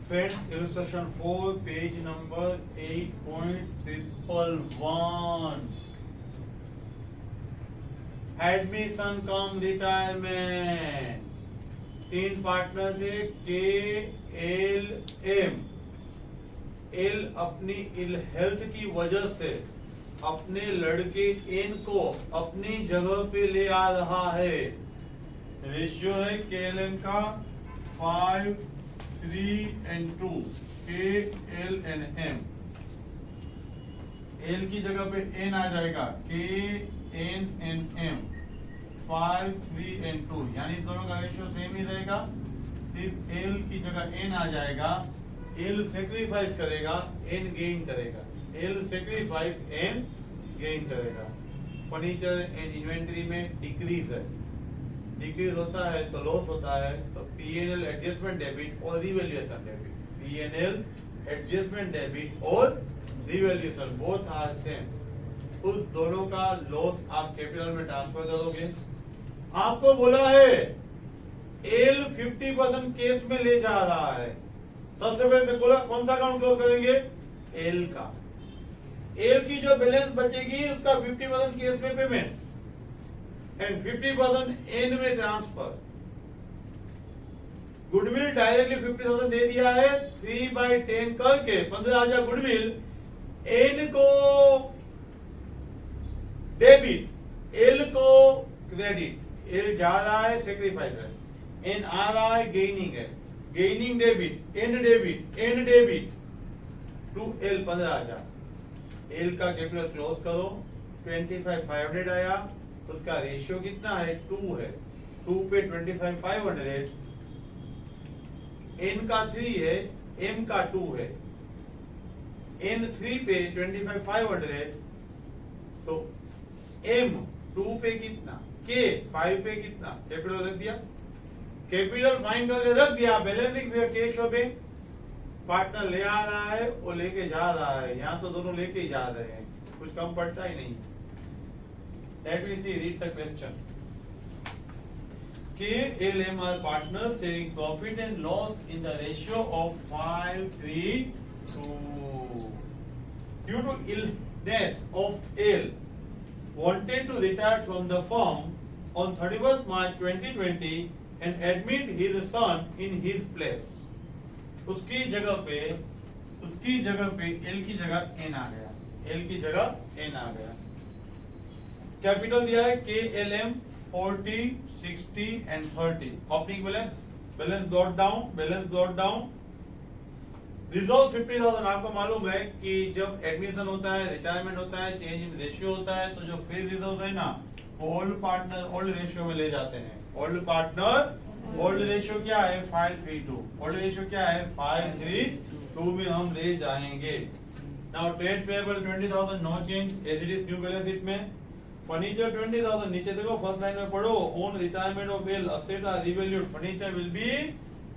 Friends, illustration 4, page number 8.111. Admission cum retirement. 3 partner थे, के L M. L अपनी ill health की वजह से अपने लड़के एन को अपनी जगह पे ले आ रहा है। रेशियो है के एल एम का 5, 3 and 2, के एल एन एम। एल की जगह पे एन आ जाएगा, के एन एन एम 5, 3 and 2, यानी दोनों का रेशियो सेम ही रहेगा। सिर्फ एल की जगह एन आ जाएगा। एल सेक्रीफाइस करेगा, एन गेन करेगा। एल सेक्रीफाइस, एन गेन करेगा। फर्नीचर एंड इन्वेंटरी में डिक्रीज है। डिक्रीज होता है तो लॉस होता है, तो पीएनएल एडजस्टमेंट डेबिट और revaluation debit. PNL adjustment debit और रिवैल्यूएशन बोथ आर सेम। उस दोनों का लॉस आप कैपिटल में ट्रांसफर करोगे। आपको बोला है एल 50% केस में ले जा रहा है। सबसे पहले से बोला कौन सा अकाउंट क्लोज करेंगे? एल का। एल की जो बैलेंस बचेगी उसका 50% केस में पेमेंट एंड 50% एन में ट्रांसफर। गुडविल डायरेक्टली 50,000 दे दिया है, 3/10 करके 15,000 गुडविल। एन को डेबिट, एल को क्रेडिट। एल जा रहा है सेक्रीफाइस है, एन आ रहा है गेनिंग है। Gaining debit, N debit to L 15,000। L का कैपिटल क्लोज करो, 25,500 आया। उसका रेशियो कितना है? 2 है। 2 पे 25,500। एन का 3 है, एम का 2 है। एन 3 पे 25,500, तो एम 2 पे कितना, के 5 पे कितना, कैपिटल रख दिया। कैपिटल फाइंड करके रख दिया, बैलेंसिंग कैश पे पार्टनर ले आ रहा है, वो लेके जा रहा है। यहाँ तो दोनों लेके ही जा रहे हैं, कुछ कम पड़ता ही नहीं। Let me see, read the question. KLM are partners sharing profit and loss in the ratio of 5:3:2. Due to illness of L, wanted to retire from the firm on 31st March 2020 and admit his son in his place. उसकी जगह पे L की जगह N आ गया। L की जगह N आ गया। Capital दिया है K L M 40, 60 and 30। Opening balance brought down. Reserve 50,000। आपको मालूम है कि जब एडमिशन होता है, रिटायरमेंट होता है, चेंज इन रेशियो होता है, तो जो फ्री रिजर्व है ना, ओल्ड पार्टनर ओल्ड रेशियो में ले जाते हैं। ओल्ड पार्टनर ओल्ड रेशियो क्या है? 5:3:2। ओल्ड रेशियो क्या है? 5:3:2 में हम ले जाएंगे। Now trade payable 20,000, no change as it is new balance sheet में। फर्नीचर 20,000, नीचे देखो फर्स्ट लाइन में पढ़ो, on retirement of L asset are revalued, furniture will be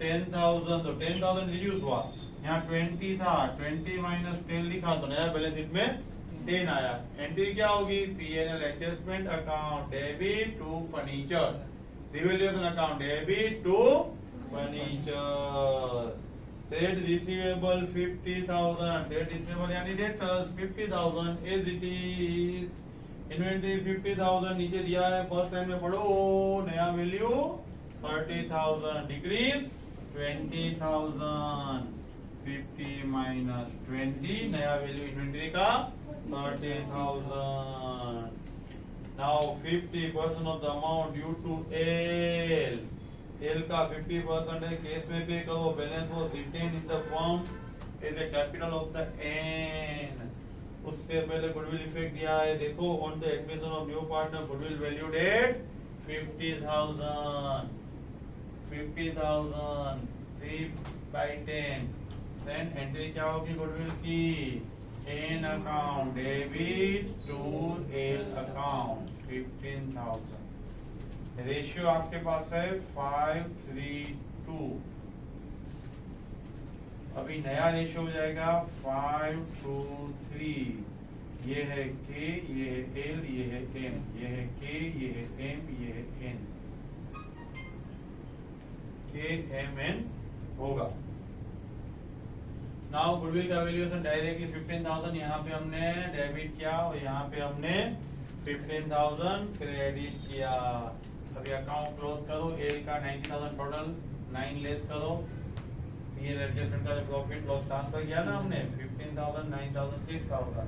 10,000। तो 10,000 रिड्यूस हुआ, यहाँ 20 था, 20 माइनस 10 लिखा, तो नया बैलेंस शीट में 10 आया। एंट्री क्या होगी? PNL adjustment account debit to furniture, revaluation account debit to furniture. Trade receivable 50,000, trade receivable यानी debtors 50,000 as it is. Inventory 50,000 नीचे दिया है, फर्स्ट लाइन में पढ़ो, नया वैल्यू 30,000 डिक्रीज 20,000। 50 माइनस 20, नया वैल्यू इन्वेंटरी का 30,000। Now 50% off the amount due to L. L का 50% है, केस में पे करो। Balance was retain in the form as a capital of the N. उससे पहले गुडविल इफेक्ट दिया है, देखो, on the admission of new partner goodwill valued at 50,000। 3/10। Then entry क्या होगी गुडविल की? N account debit to L account 15,000। Ratio आपके पास है 5:3:2। अभी नया रेशियो हो जाएगा 5:3। ये है के, ये है एल, ये है एम, ये है के, ये है एम, ये है एन। के एम एन होगा। नाउ गुडविल का वैल्यूएशन डायरेक्टली 15,000 यहाँ पे हमने डेबिट किया और यहाँ पे हमने 15,000 क्रेडिट किया। अभी अकाउंट क्लोज करो। एल का 90,000 टोटल 9 लेस करो। ये एडजस्टमेंट का प्रॉफिट लॉस ट्रांसफर किया ना हमने 15,000 9,000 6,000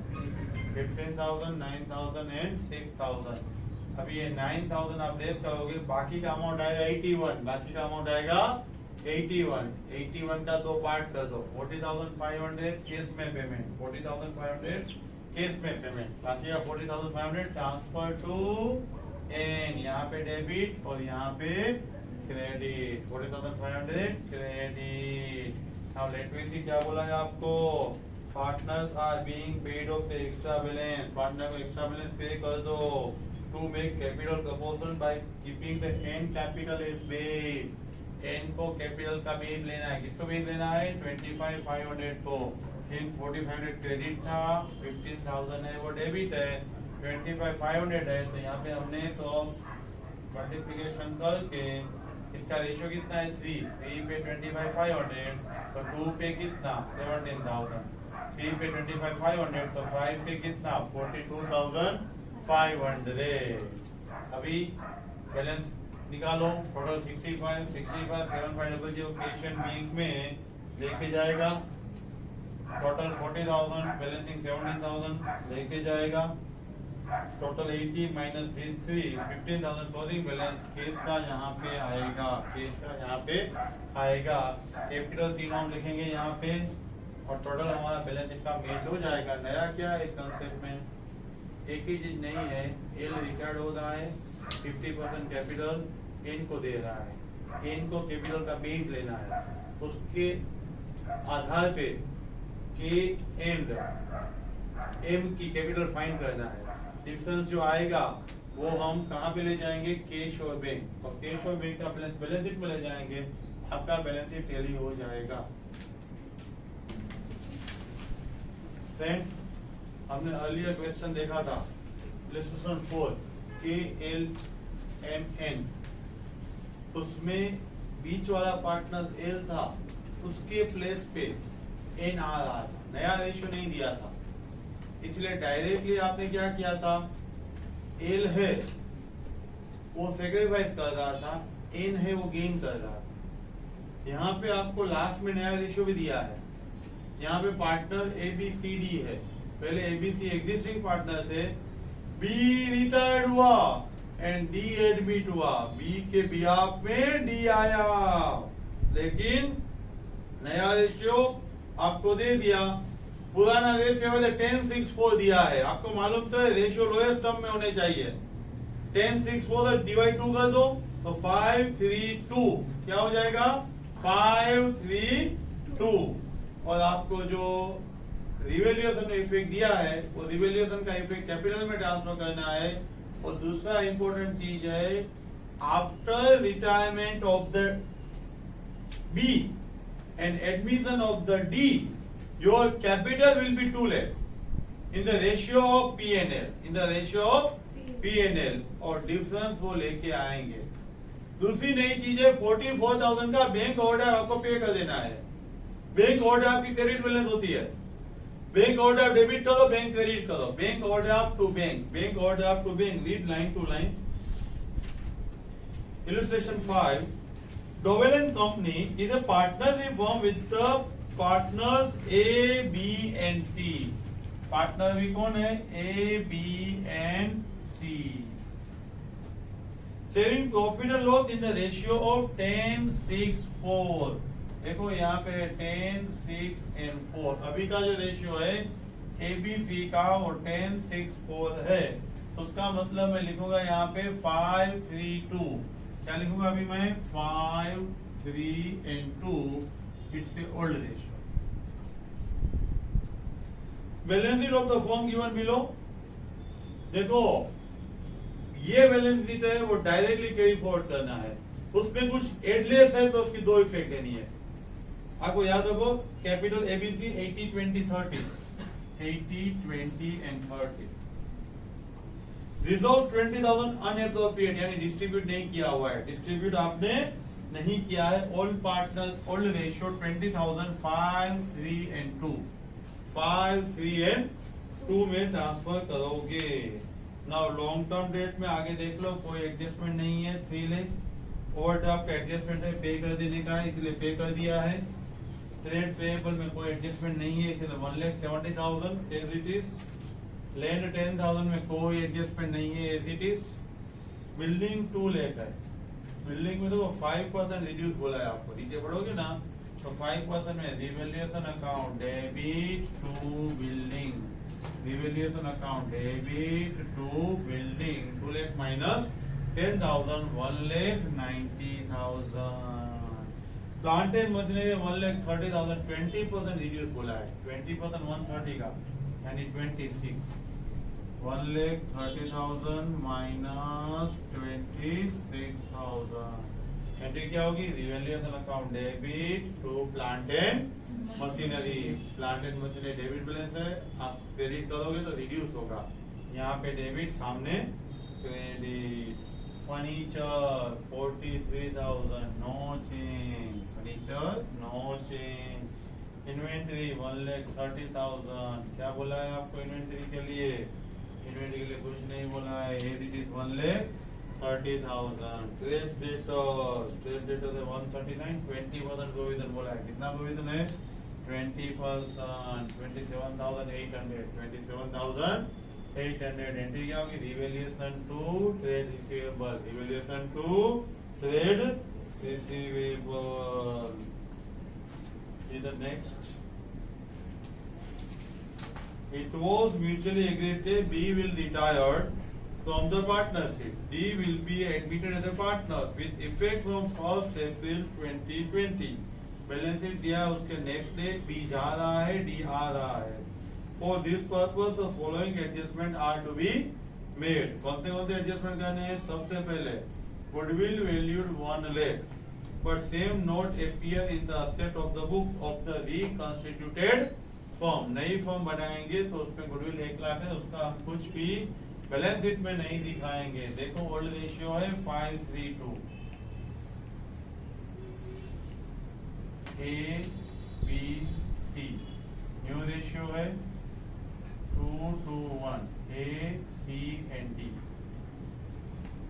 15,000 9,000 एंड 6,000। अभी ये 9,000 आप लेस करोगे बाकी का अमाउंट आएगा 81। बाकी का अमाउंट आएगा 81 का दो पार्ट कर दो। 40,500 केस में पेमेंट 40,500 केस में पेमेंट बाकी का 40,500 ट्रांसफर टू एन। यहाँ पे डेबिट और यहाँ पे credit 40,500 credit. Now let me see क्या बोला है आपको। Partners are being paid off the extra balance. Partner को एक्स्ट्रा बैलेंस पे कर दो to make capital proportion by keeping the N capital as base. N को कैपिटल का base लेना है। किसको बेस लेना है 25,500 को। इन 4,500 क्रेडिट था 15,000 है वो डेबिट है 25,500 है। तो यहाँ पे हमने क्रॉस मल्टीप्लिकेशन करके इसका रेशियो कितना है 3 पे 25,500 तो 2 पे कितना 17,000 3 पे 25,500 तो 5 पे कितना 42,500। अभी बैलेंस निकालो। टोटल 65 7500 कैश एंड बैंक में लेके जाएगा। टोटल 40,000 बैलेंसिंग 17,000 लेके जाएगा। Total 80 minus this 3 15,000 closing balance case का यहाँ पे आएगा। केस का यहाँ पे आएगा। कैपिटल तीनों हम लिखेंगे यहाँ पे और टोटल हमारा बैलेंस शीट का मैच हो जाएगा। नया क्या है इस कंसेप्ट में एक ही चीज नहीं है। एल रिकॉर्ड हो रहा है 50% कैपिटल एन को दे रहा है। एन को कैपिटल का बेस लेना है। उसके आधार पे के एंड एम की कैपिटल फाइंड करना है। डिफरेंस जो आएगा वो हम कहाँ पे ले जाएंगे कैश और बैंक। और कैश और बैंक का बैलेंस शीट में ले जाएंगे। आपका बैलेंस शीट टैली हो जाएगा। फ्रेंड्स हमने अर्लियर क्वेश्चन देखा था इलस्ट्रेशन 4 KLMN। उसमें बीच वाला पार्टनर एल था उसके प्लेस पे एन आ रहा था। नया रेशियो नहीं दिया था इसलिए डायरेक्टली आपने क्या किया था एल है वो सेक्रीफाइस कर रहा था एन है वो गेन कर रहा था। यहाँ पे आपको लास्ट में नया रेशियो भी दिया है। यहाँ पे पार्टनर ABCD है। पहले ABC एग्जिस्टिंग पार्टनर थे। B रिटायर्ड हुआ एंड D एडमिट हुआ। B के बिहाफ में D आया लेकिन नया रेशियो आपको दे दिया। पुराना रेशियो में 10-6-4 दिया है। आपको मालूम तो है रेशियो लोएस्ट टर्म में होने चाहिए। 10-6-4 डिवाइड 2 कर दो तो 5-3-2 क्या हो जाएगा 5-3-2। और आपको जो रिवैल्यूएशन इफेक्ट दिया है वो रिवैल्यूएशन का इफेक्ट कैपिटल में ट्रांसफर करना है। और दूसरा इंपॉर्टेंट चीज है after retirement of the B and admission of the D your capital will be 2 lakh in the ratio of P&L in the ratio of P&L और डिफरेंस वो लेके आएंगे। दूसरी नई चीज है 44,000 का बैंक ऑर्डर आपको पे कर देना है। बैंक ऑर्डर आपकी क्रेडिट बैलेंस होती है। बैंक ऑर्डर डेबिट करो बैंक क्रेडिट करो। Bank order to bank bank order to bank read line to line. Illustration 5 Dowell and Company is a partnership firm with the partners A, B and C. Partner भी कौन है A, B and C. Sharing profit and loss in the ratio of 10-6-4. देखो यहाँ पे 10-6 and 4 अभी का जो ratio है ABC का वो 10-6-4 है। तो उसका मतलब मैं लिखूंगा यहाँ पे 5-3-2। क्या लिखूंगा अभी मैं 5-3 and 2 it's a old ratio. Balance sheet of the firm given below. देखो ये बैलेंस शीट है वो डायरेक्टली कैरी फॉरवर्ड करना है। उसमें कुछ एडलेस है तो उसकी दो इफेक्ट देनी है। आपको याद रखो capital ABC 80-20-30 80-20 and 30। Reserve 20,000 unabsorbed यानी डिस्ट्रीब्यूट नहीं किया हुआ है। डिस्ट्रीब्यूट आपने नहीं किया है, old partners old ratio 20,000 5 3 and 2 5 3 and 2 में ट्रांसफर करोगे। नाउ लॉन्ग टर्म डेट में आगे देख लो, कोई एडजस्टमेंट नहीं है, 3 लाख ओवरड्राफ्ट एडजस्टमेंट है, पे कर देने का है इसलिए पे कर दिया है। ट्रेड पेएबल में कोई एडजस्टमेंट नहीं है इसलिए 1,70,000 एज इट इज। लैंड 10,000 में कोई एडजस्टमेंट नहीं है as it is. Building 2 lakh है, बिल्डिंग में तो 5% रिड्यूस बोला है आपको, नीचे पढ़ोगे ना तो 5% में revaluation account debit to building, revaluation account debit to building 2 lakh minus 10,000 1,90,000। Plant and machinery 1,30,000 20% reduce बोला है, 20% 130 का यानी 26 1,30,000 माइनस 26,000। एंट्री क्या होगी, revaluation account debit to plant and machinery. Plant and machinery debit balance है, आप क्रेडिट करोगे तो रिड्यूस होगा, यहाँ पे डेबिट सामने credit. Furniture 43,000 no change, furniture no change. Inventory 1,30,000, क्या बोला है आपको इन्वेंटरी के लिए, इन्वेंटरी के लिए कुछ नहीं बोला है, as it is 1,30,000। Trade debtors है 139, 20% प्रोविजन बोला है, कितना प्रोविजन है 20%, 27,800, 27,800। एंट्री क्या होगी, revaluation to trade receivable, revaluation to trade receivable. The next, it was mutually agreed that B will retire from the partnership. D will be admitted as a partner with effect from 1st April 2020. Balance sheet दिया है, उसके next day B जा रहा है, D आ रहा है। For this purpose the following adjustment are to be made. कौन से एडजस्टमेंट करने हैं, सबसे पहले goodwill valued 1 lakh but same note appear in the asset of the books of the reconstituted firm। नई फर्म बनाएंगे तो उसमें गुडविल 1 लाख है, उसका हम कुछ भी बैलेंस शीट में नहीं दिखाएंगे। देखो ओल्ड रेशियो है 5:3:2, A B C। New ratio है 2:1, A C and D।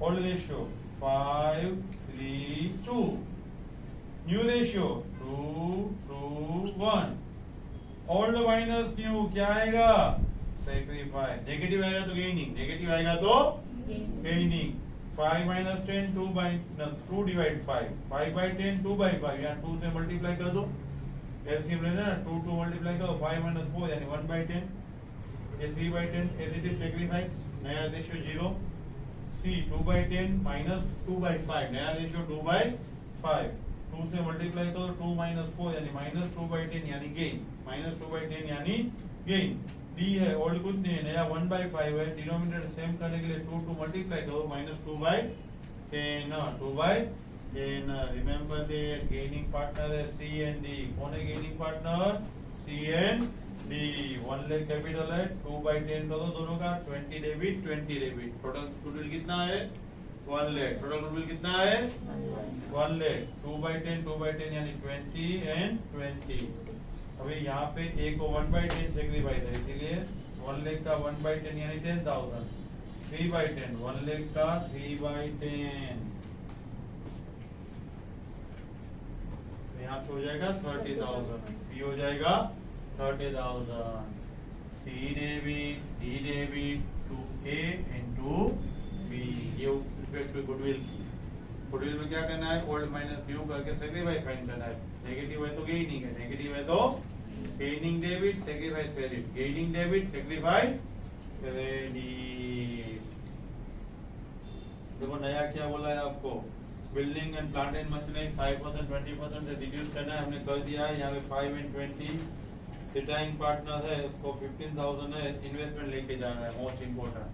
Old ratio 5:3:2, new ratio 2:1। Old minus new क्या आएगा, सैक्रिफाइस। नेगेटिव आएगा तो गेनिंग, नेगेटिव आएगा तो गेनिंग। 5 minus 10 2 divide 5, 5/10 2/5, यहाँ 2 से मल्टीप्लाई कर दो, एलसीएम लेना ना, 2 मल्टीप्लाई करो 5 minus 4 यानी 1/10, ये 3/10 एज इट इज सैक्रिफाइस, नया रेशियो 0। C 2/10 माइनस 2/5, नया रेशियो 2/5, 2 से मल्टीप्लाई करो 2 minus 4 यानी माइनस 2/10 यानी गेन, माइनस 2/10 यानी गेन। D है ओल्ड कुछ नहीं है, नया 1/5 है, डिनोमिनेटर सेम करने के लिए 2 मल्टीप्लाई करो minus 2/10, 2/10। Remember that gaining partner है C एंड D। कौन है gaining partner, C and D। 1 lakh capital है, 2/10 करो दोनों का, 20 डेबिट 20 डेबिट, टोटल गुडविल कितना है 1 लाख, टोटल गुडविल कितना है 1 लाख। 2/10 यानी 20 एंड 20। अभी यहाँ पे एक को 1/10 सैक्रिफाइस है, इसीलिए 1 लाख का 1/10 यानी 10,000। 3/10 1 लाख का 3/10, यहाँ पे हो जाएगा 30,000, B हो जाएगा 30,000। C debit D debit to A and to B। ये इफेक्ट गुडविल की, गुडविल में क्या करना है, ओल्ड माइनस न्यू करके सैक्रिफाइस फाइंड करना है। नेगेटिव है तो गेनिंग है, नेगेटिव है तो gaining debit sacrifice credit, gaining debit sacrifice credit. देखो नया क्या बोला है आपको, building and plant and machinery 5% 20% से रिड्यूस करना है, हमने कर दिया है। यहाँ पे 5 and 20 रिटायरिंग पार्टनर है, उसको 15,000 है, इन्वेस्टमेंट लेके जा रहा है, most important.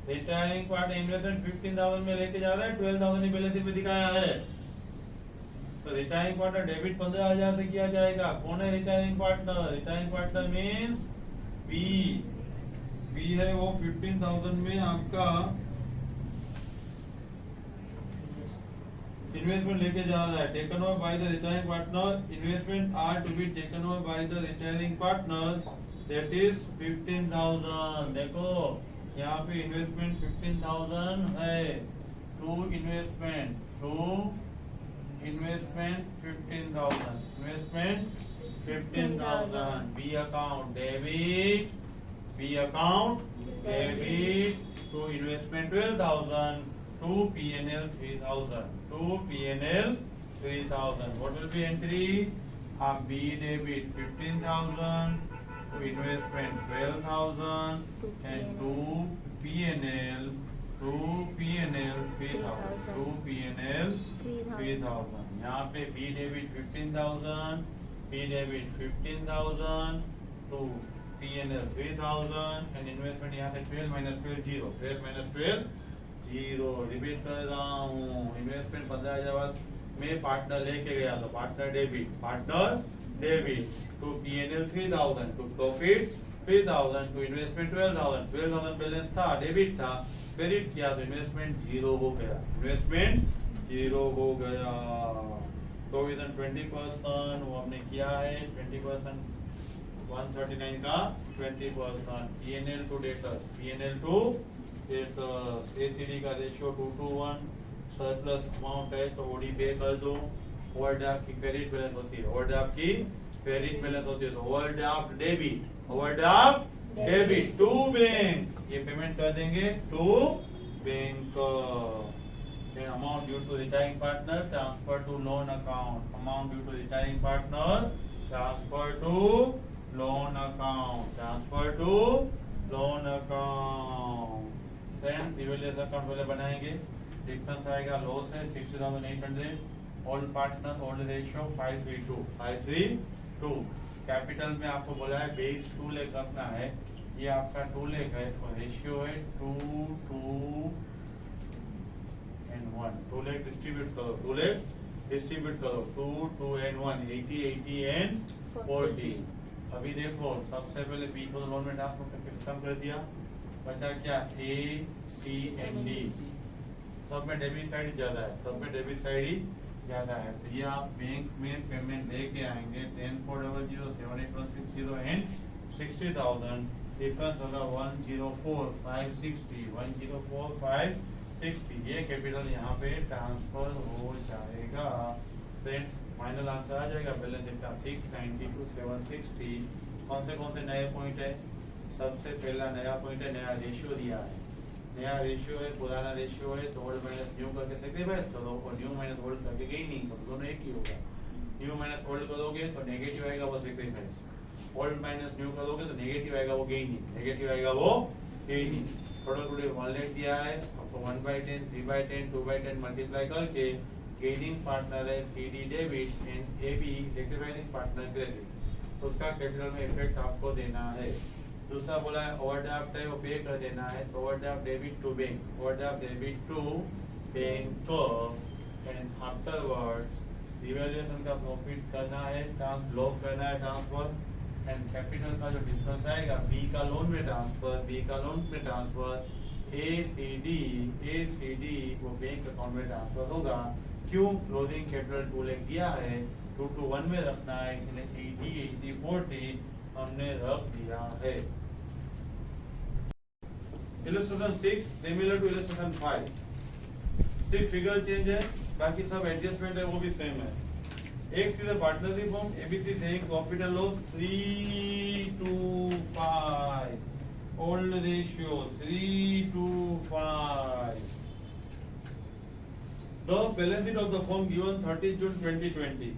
Retiring partner investment 15,000 में लेके जा रहा है, 12,000 ही बैलेंस शीट में दिखाया है। तो रिटायरिंग पार्टनर डेबिट 15,000 से किया जाएगा। कौन है retiring partner, retiring partner means B. B है वो 15,000 में आपका इन्वेस्टमेंट लेके जा रहा है, taken over by the retiring partner, investment are to be taken over by the retiring partner, that is 15,000। देखो यहाँ पे इन्वेस्टमेंट 15,000 है, to investment 15,000, investment 15,000, B account debit to investment 12,000, to P&L 3,000, what will be entry? B debit 15,000, to investment 12,000, and to P&L 3,000, यहाँ पे B debit 15,000, to P&L 3,000, and investment यहाँ से 12 minus 12 0 repeat कर रहा हूँ, इन्वेस्टमेंट 15,000 में partner लेके गया तो partner debit to P&L 3,000, to profit 3,000, to investment 12,000 balance था, डेबिट था, क्रेडिट किया तो इन्वेस्टमेंट 0 हो गया, प्रोविजन 20% वो हमने किया है, 20% 139 का 20%, P&L टू डेटर्स, ACD का रेशियो 2:1, सरप्लस अमाउंट है तो ओडी पे कर दो, ओवरड्राफ्ट की क्रेडिट बैलेंस होती है, तो ओवरड्राफ्ट डेबिट टू बैंक, ये पेमेंट कर देंगे to bank, amount due to retiring partner transfer to loan account, amount due to retiring partner transfer to loan account, then revaluation account वाले बनाएंगे, difference आएगा, loss है 60,800, old partner old ratio 532, capital में आपको बोला है बेस 2 लाख रखना है, ये आपका 2 लाख है और रेशियो है 2 and 1, 2 लाख डिस्ट्रीब्यूट करो 2 and 1 80 and 40। अभी देखो सबसे पहले बी को लोन में ट्रांसफर करके खत्म कर दिया, बचा क्या A, C and D, सब में डेबिट साइड ज्यादा है, तो ये आप बैंक में पेमेंट लेके आएंगे 10,400,78160 and 60,000, डिफरेंस होगा 104,560, ये कैपिटल यहाँ पे ट्रांसफर हो जाएगा, फ्रेंड्स फाइनल आंसर आ जाएगा बैलेंस शीट का 692,760। कौन से नए पॉइंट है? सबसे पहला नया पॉइंट है, नया रेशियो दिया है, पुराना रेशियो है तो ओल्ड माइनस न्यू करके सेक्रीफाइस करो, और न्यू माइनस ओल्ड करके गेन नहीं करो, दोनों एक ही होगा, न्यू माइनस ओल्ड करोगे तो नेगेटिव आएगा वो सेक्रीफाइस, ओल्ड माइनस न्यू करोगे तो नेगेटिव आएगा वो गेनिंग, टोटल टुडे 1 लाख दिया है आपको, 1/10, 3/10, 2/10 मल्टीप्लाई करके गेनिंग पार्टनर है CD debit and AB sacrificing partner credit, उसका कैपिटल में इफेक्ट आपको देना है। दूसरा बोला है ओवरड्राफ्ट है वो पे कर देना है, तो overdraft debit to bank, and afterwards revaluation का प्रॉफिट करना है, लॉस करना है ट्रांसफर, एंड कैपिटल का जो डिफरेंस आएगा बी का लोन में ट्रांसफर, ACD वो बैंक अकाउंट में ट्रांसफर होगा। क्यों? क्लोजिंग कैपिटल 2 लाख दिया है, 2 to 1 में रखना है, इसलिए 80, 40 हमने रख दिया है। इलस्ट्रेशन 6 सिमिलर टू इलस्ट्रेशन 5, सिर्फ फिगर चेंज है, बाकी सब एडजस्टमेंट है वो भी सेम है। एक सीधे partnership form ABC saying profit and loss 3:5, old ratio 3:5। The balance sheet of the firm given 30 June 2020.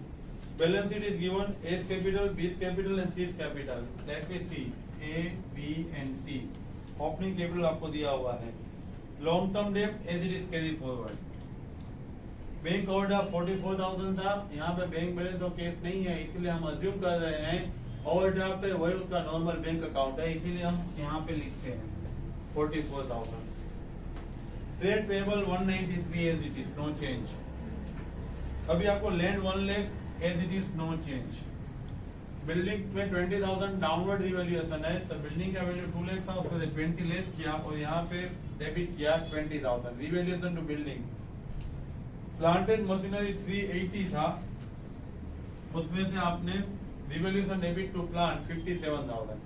Balance sheet is given A's capital, B's capital and C's capital. Let me see A, B and C. Opening capital आपको दिया हुआ है। Long term debt as it is carry forward. Bank overdraft 44,000 था, यहाँ पे bank balance और cash नहीं है, इसीलिए हम अज्यूम कर रहे हैं ओवरड्राफ्ट है वही उसका नॉर्मल बैंक अकाउंट है, इसीलिए हम यहाँ पे लिखते हैं 44,000। Trade payable 193 as it is, no change. अभी आपको land 1 lakh as it is, no change. Building में 20,000 डाउनवर्ड रिवैल्यूएशन है, तो बिल्डिंग का वैल्यू 2 लाख था, उसमें से 20 लेस किया और यहाँ पे डेबिट किया 20,000 revaluation to building. Plant and machinery 380 था, उसमें से आपने रिवैल्यूएशन डेबिट टू प्लांट 57,000,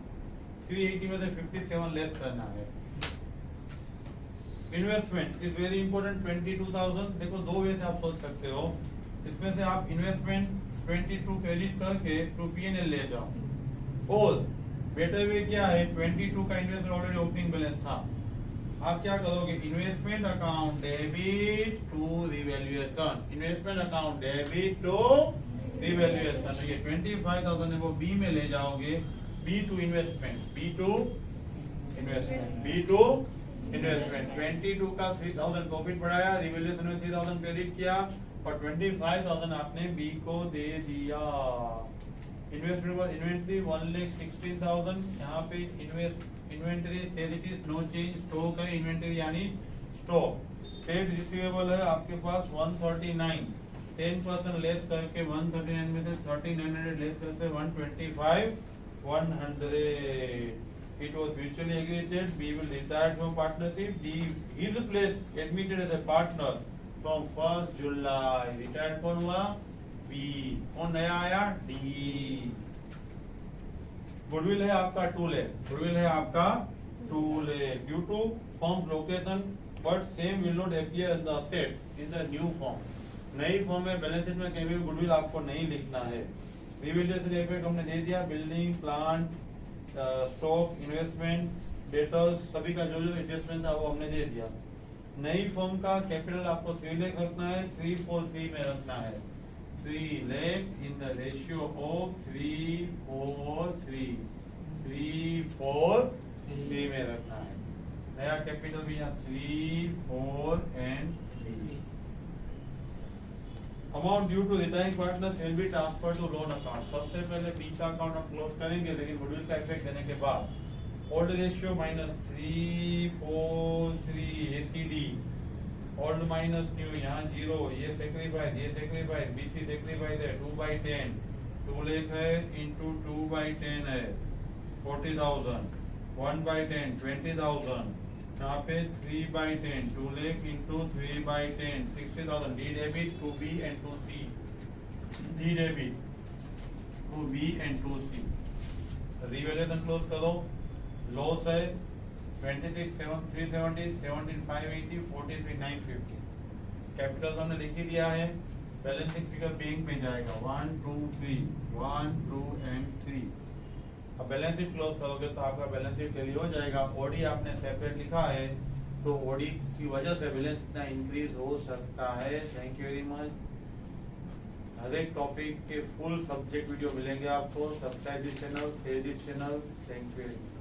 380 में से 57 लेस करना है। Investment is very important 22,000। देखो दो वे से आप सोच सकते हो, इसमें से आप इन्वेस्टमेंट 22 क्रेडिट करके टू P&L ले जाओ, और बेटर वे क्या है, 22 का इन्वेस्टमेंट ऑलरेडी ओपनिंग बैलेंस था, आप क्या करोगे, investment account debit to revaluation, investment account debit to revaluation, ये 25,000 है वो बी में ले जाओगे, B to investment, B to investment, B to investment. 22 का 3,000 प्रॉफिट बढ़ाया, रिवैल्यूएशन में 3,000 क्रेडिट किया, और 25,000 आपने बी को दे दिया। इन्वेस्टमेंट पर इन्वेंटरी 1,16,000, यहाँ पे inventory as it is no change, stock है इन्वेंटरी यानी स्टॉक। ट्रेड रिसीवेबल है आपके पास 139, 10% लेस करके 139 में से 3,900 लेस करके 125, 100। It was mutually agreed B will retire from partnership. D his place admitted as a partner from 1st July. Retired कौन हुआ? B। कौन नया आया? D। गुडविल है आपका टूल है, गुडविल है आपका टूल है। Due to firm location, but same will not appear in the asset in the new form. नई फॉर्म में बैलेंस शीट में कहीं भी गुडविल आपको नहीं लिखना है। रिवैल्यूएशन इफेक्ट हमने दे दिया, building, plant, stock, investment, debtors, सभी का जो जो एडजस्टमेंट था वो हमने दे दिया। नई फर्म का कैपिटल आपको 3 लाख रखना है, 343 में रखना है, 3 lakh in the ratio of 343, 343 में रखना है। नया कैपिटल भी यहाँ 3, 4 and 3। Amount due to retiring partners will be transfer to loan account. सबसे पहले बी का अकाउंट हम क्लोज करेंगे, लेकिन गुडविल का इफेक्ट देने के बाद old ratio -343 ACD, old minus new, यहाँ 0, ये सेक्रीफाइस, बीसी सेक्रीफाइस है 2/10, 2 लाख है इंटू 2/10 है 40,000, 1/10 20,000, यहाँ पे 3/10, 2 lakh into 3/10 60,000। D debit to B and to C, D debit to B and to C. Revaluation close करो, लॉस है 26,370, 17,580, 43,950। कैपिटल हमने लिख ही दिया है, बैलेंसिंग फिगर बैंक में जाएगा 1, 2, 3, 1, 2 एंड 3। अब बैलेंस शीट क्लोज करोगे तो आपका बैलेंस शीट क्लियर हो जाएगा। ओडी आपने सेपरेट लिखा है, तो ओडी की वजह से बैलेंस इतना इंक्रीज हो सकता है। Thank you very much. हर एक टॉपिक के फुल सब्जेक्ट वीडियो मिलेंगे आपको। Subscribe this channel, share this channel. Thank you very much.